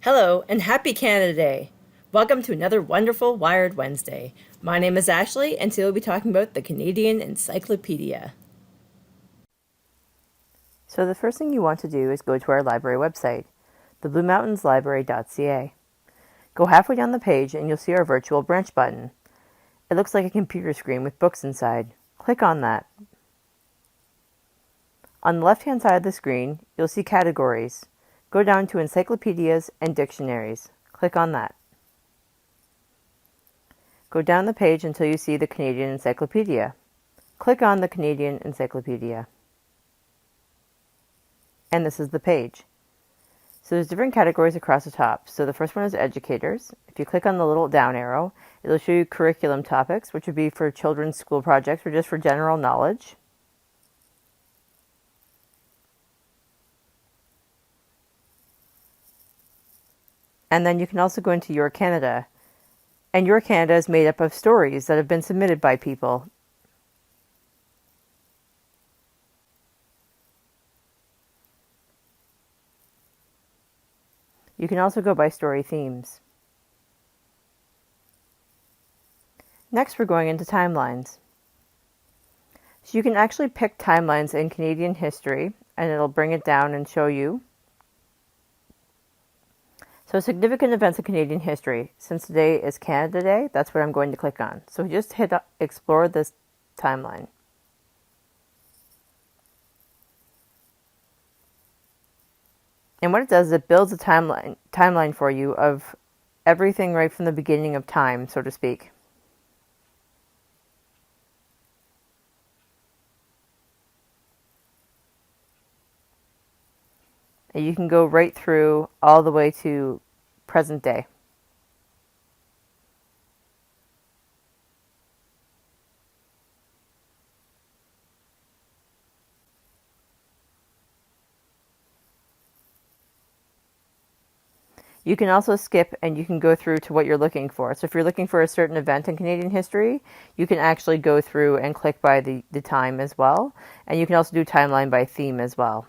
Hello and happy Canada Day! Welcome to another wonderful Wired Wednesday. My name is Ashley and today we'll be talking about the Canadian Encyclopedia. So the first thing you want to do is go to our library website, thebluemountains.library.ca. Go halfway down the page and you'll see our virtual branch button. It looks like a computer screen with books inside. Click on that. On the left-hand side of the screen, you'll see categories. Go down to encyclopedias and dictionaries. Click on that. Go down the page until you see the Canadian Encyclopedia. Click on the Canadian Encyclopedia. And this is the page. So there's different categories across the top. So the first one is educators. If you click on the little down arrow, it'll show you curriculum topics, which would be for children's school projects or just for general knowledge. And then you can also go into Your Canada. And Your Canada is made up of stories that have been submitted by people. You can also go by story themes. Next, we're going into timelines. So you can actually pick timelines in Canadian history, and it'll bring it down and show you. So significant events in Canadian history. Since today is Canada Day, that's what I'm going to click on. So just hit explore this timeline. And what it does is it builds a timeline for you of everything right from the beginning of time, so to speak. And you can go right through all the way to present day. You can also skip and you can go through to what you're looking for. So if you're looking for a certain event in Canadian history, you can actually go through and click by the time as well. And you can also do timeline by theme as well.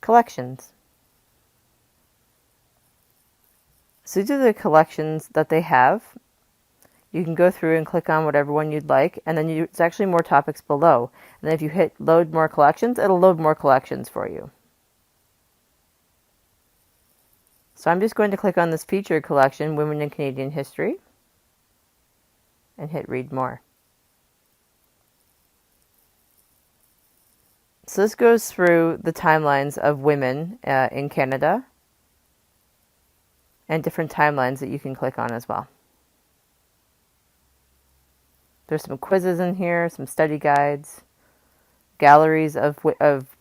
Collections. So these are the collections that they have. You can go through and click on whatever one you'd like, and then it's actually more topics below. And then if you hit load more collections, it'll load more collections for you. So I'm just going to click on this featured collection, Women in Canadian History, and hit read more. So this goes through the timelines of women in Canada and different timelines that you can click on as well. There's some quizzes in here, some study guides, galleries of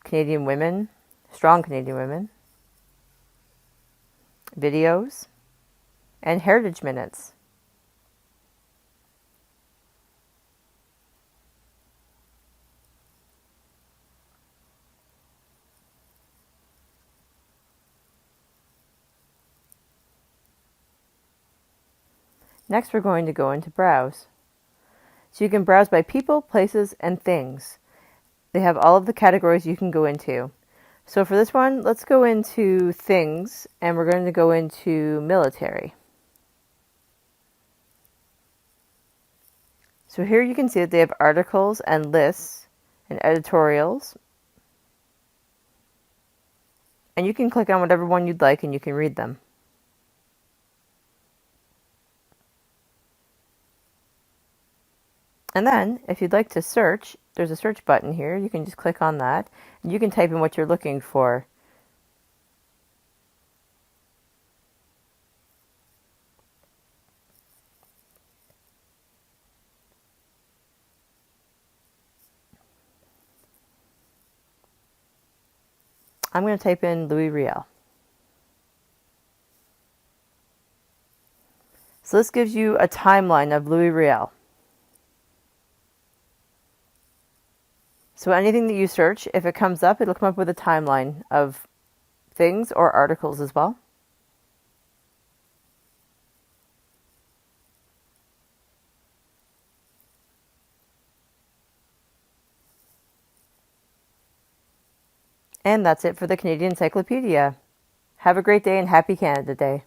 Canadian women, strong Canadian women, videos, and heritage minutes. Next, we're going to go into browse. So you can browse by people, places, and things. They have all of the categories you can go into. So for this one, let's go into things, and we're going to go into military. So here you can see that they have articles and lists and editorials. And you can click on whatever one you'd like and you can read them. And then, if you'd like to search, there's a search button here. You can just click on that, and you can type in what you're looking for. I'm going to type in Louis Riel. So this gives you a timeline of Louis Riel. So anything that you search, if it comes up, it'll come up with a timeline of things or articles as well. And that's it for the Canadian Encyclopedia. Have a great day and happy Canada Day.